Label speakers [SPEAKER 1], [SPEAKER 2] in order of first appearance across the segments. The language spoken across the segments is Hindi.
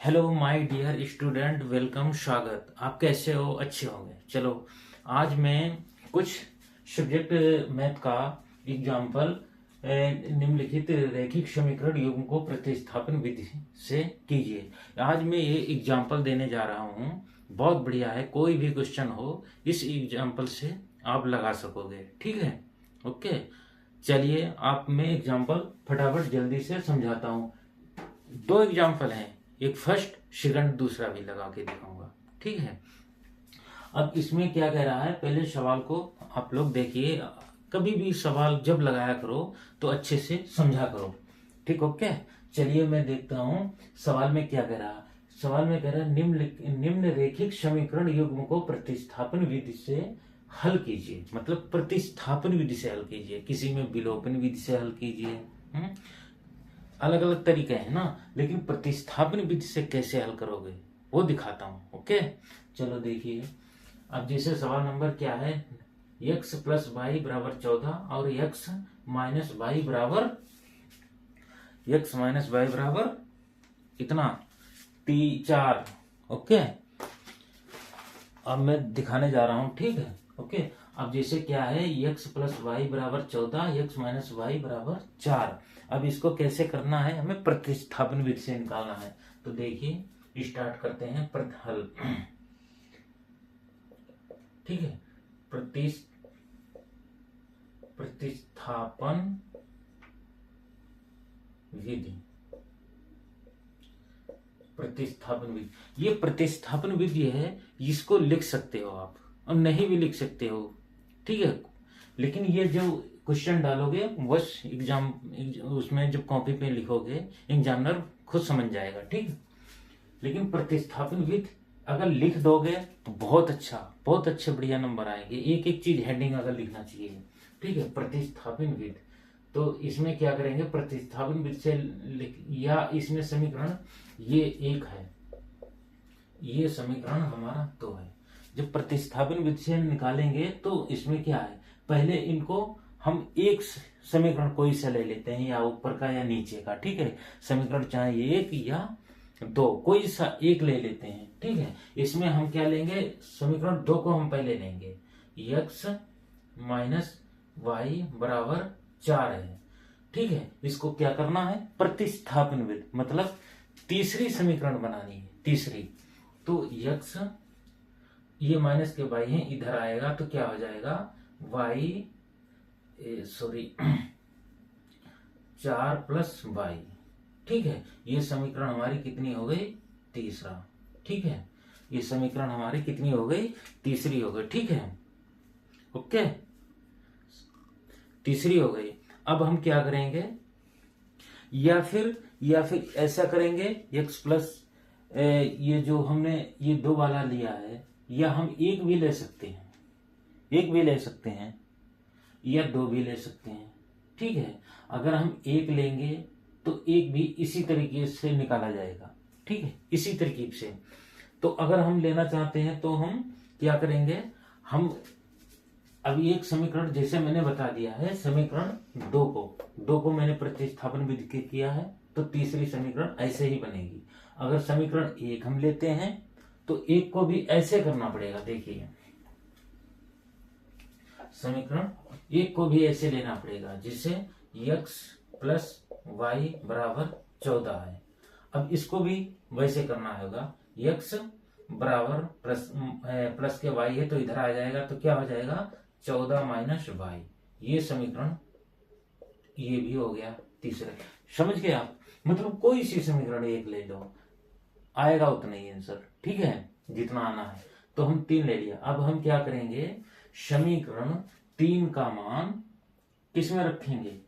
[SPEAKER 1] Hello my dear student, welcome, स्वागत। आप कैसे हो? अच्छे होंगे। चलो, आज मैं कुछ सब्जेक्ट मैथ का एग्जाम्पल निम्नलिखित रैखिक समीकरण युग्म को प्रतिस्थापन विधि से कीजिए। आज मैं ये एग्जाम्पल देने जा रहा हूँ, बहुत बढ़िया है। कोई भी क्वेश्चन हो इस एग्जाम्पल से आप लगा सकोगे। ठीक है? ओके, चलिए आप मैं एग्जाम्पल फटाफट जल्दी से समझाता हूँ। दो एग्जाम्पल हैं, एक फर्स्ट सेकंड, दूसरा भी लगा के दिखाऊंगा। ठीक है? अब इसमें क्या कह रहा है, पहले सवाल को आप लोग देखिए। कभी भी सवाल जब लगाया करो तो अच्छे से समझा करो। ठीक? ओके, चलिए मैं देखता हूं सवाल में क्या कह रहा है। सवाल में कह रहा है निम्न रेखिक समीकरण युग्म को प्रतिस्थापन विधि से हल कीजिए। मतलब प्रतिस्थापन विधि से हल कीजिए, किसी में विलोपन विधि से हल कीजिए। अलग अलग तरीके हैं ना, लेकिन प्रतिस्थापन विधि से कैसे हल करोगे वो दिखाता हूं। ओके, चलो देखिए। अब जैसे सवाल नंबर क्या है, x प्लस वाई बराबर 14 और x माइनस वाई बराबर कितना, 4। ओके, अब मैं दिखाने जा रहा हूं। ठीक है? ओके, अब जैसे क्या है, x प्लस वाई बराबर 14, x माइनस वाई बराबर 4। अब इसको कैसे करना है, हमें प्रतिस्थापन विधि से निकालना है। तो देखिए स्टार्ट करते हैं हल। ठीक है, प्रतिस्थापन विधि। प्रतिस्थापन विधि, ये प्रतिस्थापन विधि है। इसको लिख सकते हो आप और नहीं भी लिख सकते हो। ठीक है, लेकिन ये जो क्वेश्चन डालोगे बस एग्जाम उसमें जब कॉपी पे लिखोगे एग्जामिनर खुद समझ जाएगा। ठीक है, लेकिन प्रतिस्थापन विधि अगर लिख दोगे तो बहुत अच्छा, बहुत अच्छे बढ़िया नंबर आएंगे। एक एक चीज हेडिंग अगर लिखना चाहिए। ठीक है, प्रतिस्थापन विधि। तो इसमें क्या करेंगे, प्रतिस्थापन विधि से या इसमें समीकरण ये एक है, ये समीकरण हमारा 2 है। जब प्रतिस्थापन विधि से निकालेंगे तो इसमें क्या है, पहले इनको हम एक समीकरण कोई सा ले लेते हैं, या ऊपर का या नीचे का। ठीक है, समीकरण चाहे एक या 2, कोई सा एक ले लेते हैं। ठीक है, इसमें हम क्या लेंगे, समीकरण 2 को हम पहले लेंगे। x माइनस वाई बराबर 4 है। ठीक है, इसको क्या करना है, प्रतिस्थापन विधि, मतलब तीसरी समीकरण बनानी है, तीसरी। तो x, ये माइनस के y है, इधर आएगा तो क्या हो जाएगा, सॉरी 4 प्लस वाई। ठीक है, ये समीकरण हमारी कितनी हो गई, तीसरा। ठीक है, ये समीकरण हमारी कितनी हो गई, तीसरी हो गई। ठीक है, ओके, तीसरी हो गई। अब हम क्या करेंगे, या फिर ऐसा करेंगे, x प्लस ये जो हमने ये 2 वाला लिया है, या हम एक भी ले सकते हैं, एक भी ले सकते हैं, या 2 भी ले सकते हैं। ठीक है, अगर हम एक लेंगे तो एक भी इसी तरीके से निकाला जाएगा। ठीक है, इसी तरकीब से। तो अगर हम लेना चाहते हैं तो हम क्या करेंगे, हम अब एक समीकरण जैसे मैंने बता दिया है, समीकरण 2 को मैंने प्रतिस्थापन विधि किया है, तो तीसरी समीकरण ऐसे ही बनेगी। अगर समीकरण 1 हम लेते हैं तो एक को भी ऐसे करना पड़ेगा। देखिए, समीकरण 1 को भी ऐसे लेना पड़ेगा, जिससे x प्लस वाई बराबर 14 है। अब इसको भी वैसे करना होगा, x बराबर प्लस के y है तो इधर आ जाएगा, तो क्या हो जाएगा, 14 माइनस वाई। ये समीकरण ये भी हो गया तीसरा। समझ गए आप? मतलब कोई सी समीकरण एक ले लो, आएगा उतना ही आंसर। ठीक है, जितना आना है। तो हम 3 ले लिया। अब हम क्या करेंगे, समीकरण 3 का मान किस में रखेंगे,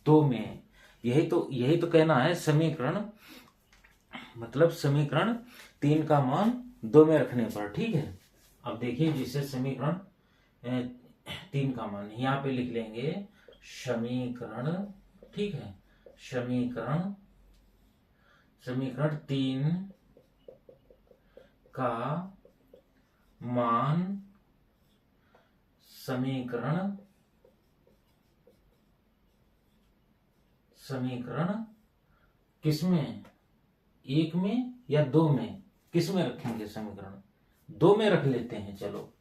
[SPEAKER 1] 2 में। यही तो कहना है, समीकरण मतलब समीकरण 3 का मान 2 में रखने पर। ठीक है, अब देखिए, जिसे समीकरण 3 का मान यहां पे लिख लेंगे, समीकरण। ठीक है, समीकरण 3 का मान समीकरण किसमें, 1 में या 2 में, किस में रखेंगे समीकरण? 2 में रख लेते हैं, चलो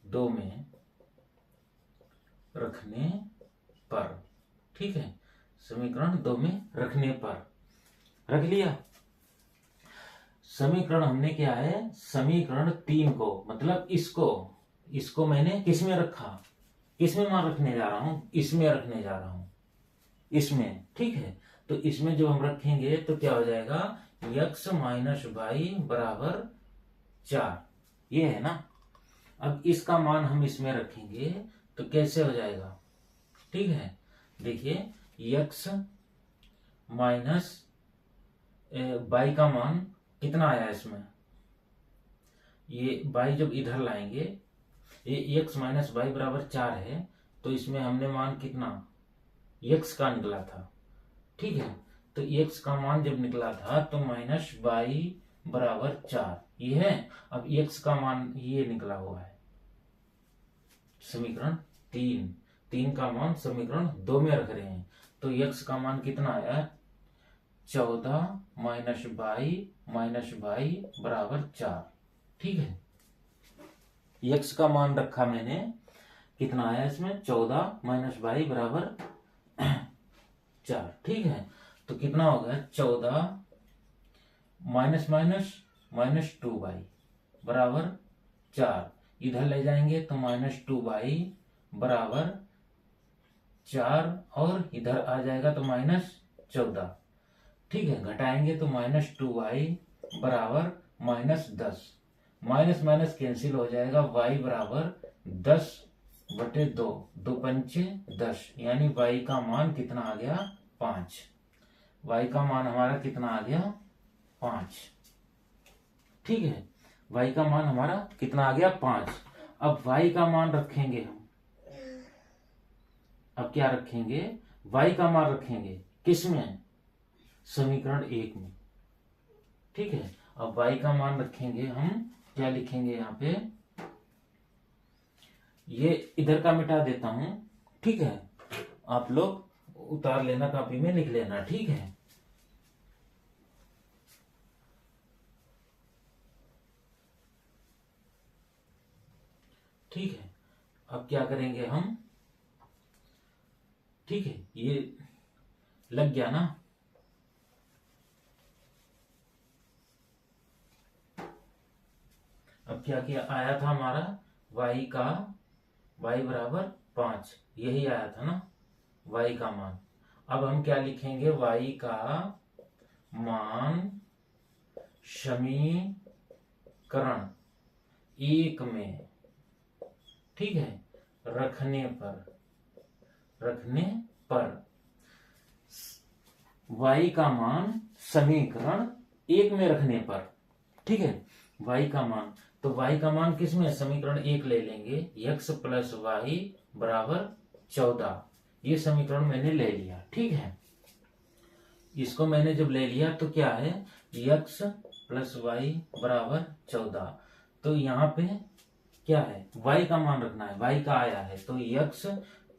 [SPEAKER 1] 2 में रखने पर, ठीक है, समीकरण 2 में रखने पर रख लिया। समीकरण हमने क्या है, समीकरण 3 को, मतलब इसको मैंने किस में रखा, किस में मान रखने जा रहा हूं, इसमें रखने जा रहा हूं, इसमें, ठीक है। तो इसमें जो हम रखेंगे तो क्या हो जाएगा, x माइनस वाई बराबर 4, ये है ना। अब इसका मान हम इसमें रखेंगे तो कैसे हो जाएगा, ठीक है। देखिए x माइनस बाई का मान कितना आया इसमें, ये बाई जब इधर लाएंगे, ये x माइनस बाई बराबर 4 है, तो इसमें हमने मान कितना x का निकला था, ठीक है। तो x का मान जब निकला था तो माइनस बाई बराबर 4 ये है। अब x का मान ये निकला हुआ है समीकरण 3 का मान समीकरण 2 में रख रहे हैं, तो x का मान कितना आया, 14 माइनस बाई बराबर 4, ठीक है। x का मान रखा मैंने, कितना आया इसमें, 14 माइनस बाई बराबर 4, ठीक है। तो कितना हो गया, 14 माइनस माइनस माइनस 2 बाई बराबर 4, इधर ले जाएंगे तो माइनस 2 बाई बराबर 4, और इधर आ जाएगा तो माइनस 14, ठीक है। घटाएंगे तो माइनस 2 बाई बराबर माइनस 10, माइनस माइनस कैंसिल हो जाएगा, y बराबर 10/2, 2 पंचे 10, यानी y का मान कितना आ गया, 5। y का मान हमारा कितना आ गया, 5, ठीक है। y का मान हमारा कितना आ गया, 5। अब y का मान रखेंगे हम, अब क्या रखेंगे, y का मान रखेंगे किस में, समीकरण 1 में, ठीक है। अब y का मान रखेंगे हम, क्या लिखेंगे यहाँ पे, ये इधर का मिटा देता हूं, ठीक है। आप लोग उतार लेना, कॉपी में लिख लेना, ठीक है। ठीक है, अब क्या करेंगे हम, ठीक है, ये लग गया ना। अब क्या किया, आया था हमारा y बराबर 5, यही आया था ना y का मान। अब हम क्या लिखेंगे, y का मान समीकरण 1 में, ठीक है, रखने पर y का मान समीकरण 1 में रखने पर, ठीक है। y का मान, तो y का मान किस में, समीकरण 1 ले लेंगे, x प्लस वाई बराबर 14, ये समीकरण मैंने ले लिया, ठीक है। इसको मैंने जब ले लिया तो क्या है, x प्लस वाई बराबर 14, तो यहाँ पे क्या है, y का मान रखना है, y का आया है, तो x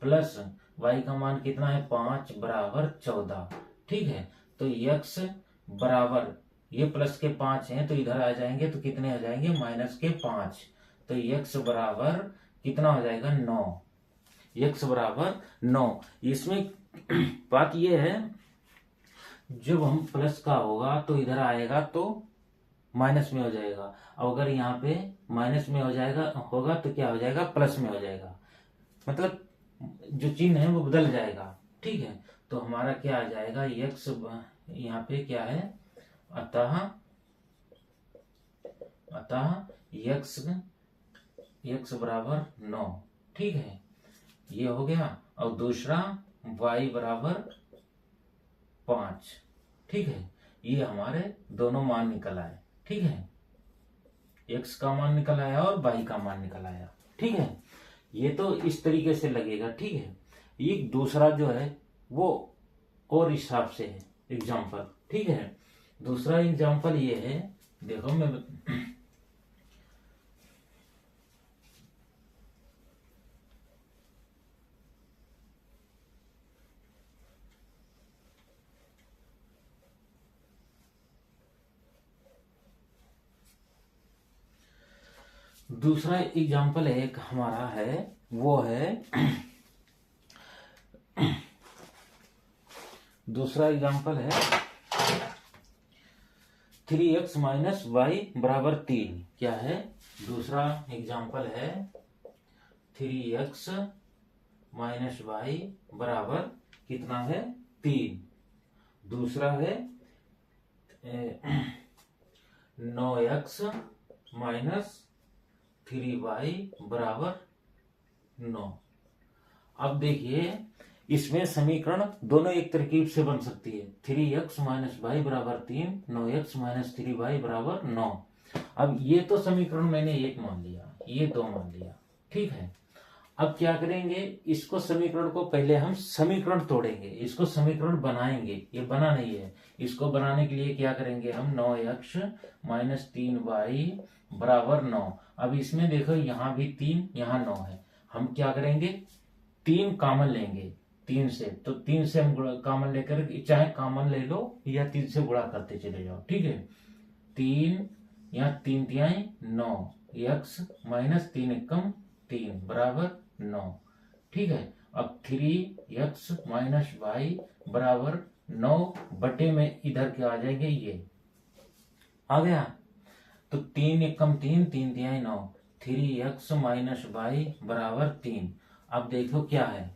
[SPEAKER 1] प्लस y का मान कितना है, 5 बराबर 14, ठीक है। तो x बराबर, ये प्लस के 5 हैं तो इधर आ जाएंगे तो कितने आ जाएंगे, माइनस के 5, तो x बराबर कितना हो जाएगा, 9, x बराबर 9। इसमें बात ये है, जब हम प्लस का होगा तो इधर आएगा तो माइनस में हो जाएगा, और अगर यहाँ पे माइनस में हो जाएगा होगा तो क्या हो जाएगा, प्लस में हो जाएगा, मतलब जो चिन्ह है वो बदल जाएगा, ठीक है। तो हमारा क्या आ जाएगा, x यहाँ पे क्या है, अतः x बराबर 9, ठीक है, ये हो गया। और दूसरा y बराबर 5, ठीक है, ये हमारे दोनों मान निकल आए, ठीक है, x का मान निकल आया और y का मान निकल आया, ठीक है। ये तो इस तरीके से लगेगा, ठीक है। एक दूसरा जो है वो और हिसाब से है एग्जाम्पल, ठीक है। दूसरा एग्जाम्पल ये है, देखो मैं दूसरा एग्जाम्पल एक हमारा है, वो है दूसरा एग्जाम्पल है 3x माइनस वाई बराबर 3। क्या है? दूसरा एग्जाम्पल है 3x माइनस वाई बराबर कितना है? 3। दूसरा है 9x माइनस 3y बराबर 9। अब देखिए, इसमें समीकरण दोनों एक तरकीब से बन सकती है। 3x माइनस वाई बराबर 3, 9x माइनस 3y बराबर 9। अब ये तो समीकरण मैंने एक मान लिया, ये दो मान लिया, ठीक है। अब क्या करेंगे, इसको समीकरण को पहले हम समीकरण तोड़ेंगे, इसको समीकरण बनाएंगे। ये बना नहीं है, इसको बनाने के लिए क्या करेंगे हम, 9x माइनस 3y बराबर 9। अब इसमें देखो, यहां भी 3, यहां 9 है। हम क्या करेंगे, 3 कॉमन लेंगे 3 से, तो 3 से हम कॉमन लेकर, चाहे कॉमन ले लो या 3 से गुणा करते चले जाओ, ठीक है। 3 या 3 तिहाई 9, x माइनस 3 एकम 3 बराबर 9, ठीक है। अब 3x माइनस वाई बराबर 9 बटे में इधर क्या आ जाएंगे, ये आ गया। तो 3 एकम 3, 3 तिहाई 9, 3x माइनस वाई बराबर 3। अब देखो क्या है,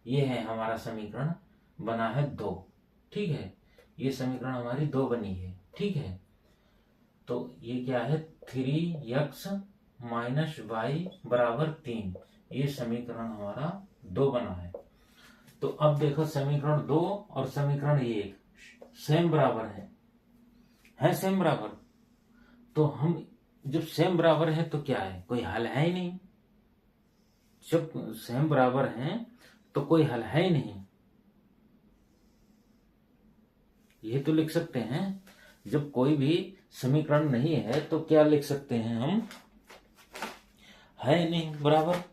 [SPEAKER 1] ये है हमारा समीकरण, बना है 2, ठीक है। ये समीकरण हमारी 2 बनी है, ठीक है। तो ये क्या है, 3x माइनस वाई बराबर 3। ये समीकरण हमारा 2 बना है। तो अब देखो, समीकरण 2 और समीकरण 1 सेम बराबर है सेम बराबर। तो हम जब सेम बराबर है तो क्या है, कोई हल है ही नहीं। जब सेम बराबर है तो कोई हल है ही नहीं। ये तो लिख सकते हैं, जब कोई भी समीकरण नहीं है तो क्या लिख सकते हैं हम, है नहीं बराबर।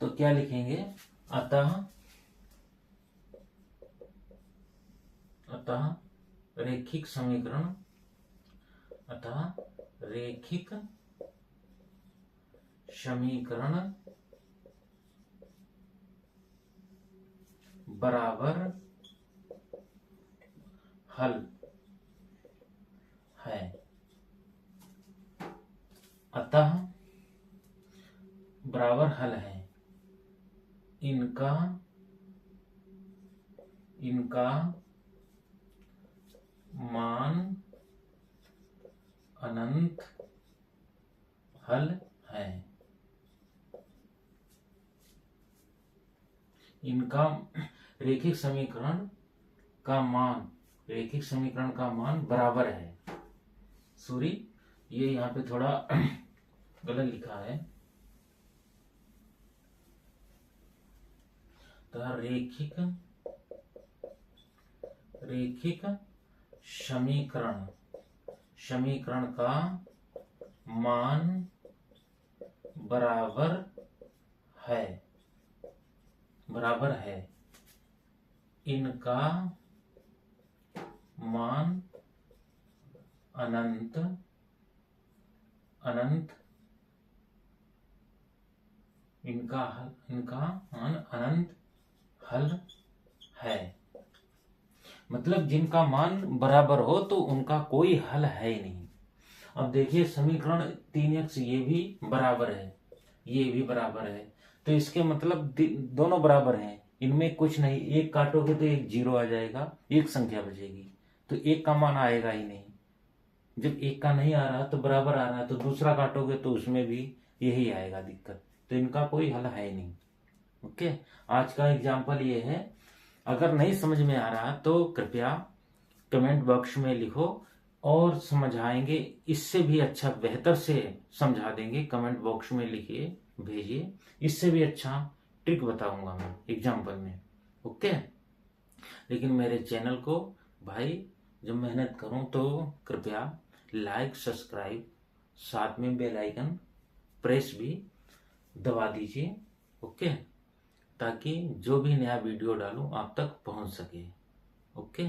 [SPEAKER 1] तो क्या लिखेंगे, अतः रैखिक समीकरण, अतः रैखिक समीकरण बराबर हल है। अतः बराबर हल है, इनका मान अनंत हल है। इनका रैखिक समीकरण का मान बराबर है। सॉरी, ये यहाँ पे थोड़ा गलत लिखा है। तो रैखिक समीकरण का मान बराबर है, इनका मान अनंत हल है। मतलब जिनका मान बराबर हो तो उनका कोई हल है ही नहीं। अब देखिए, समीकरण 3x ये भी बराबर है, ये भी बराबर है, तो इसके मतलब दोनों बराबर हैं, इनमें कुछ नहीं। एक काटोगे तो एक 0 आ जाएगा, एक संख्या बचेगी, तो एक का मान आएगा ही नहीं। जब एक का नहीं आ रहा तो बराबर आ रहा है, तो दूसरा काटोगे तो उसमें भी यही आएगा दिक्कत। तो इनका कोई हल है ही नहीं। ओके, आज का एग्जाम्पल ये है। अगर नहीं समझ में आ रहा तो कृपया कमेंट बॉक्स में लिखो और समझाएंगे, इससे भी अच्छा बेहतर से समझा देंगे। कमेंट बॉक्स में लिखिए, भेजिए, इससे भी अच्छा ट्रिक बताऊंगा मैं एग्जाम्पल में। ओके, लेकिन मेरे चैनल को भाई जब मेहनत करूं तो कृपया लाइक, सब्सक्राइब, साथ में बेल आइकन प्रेस भी दबा दीजिए। ओके, ताकि जो भी नया वीडियो डालूं आप तक पहुंच सके। ओके।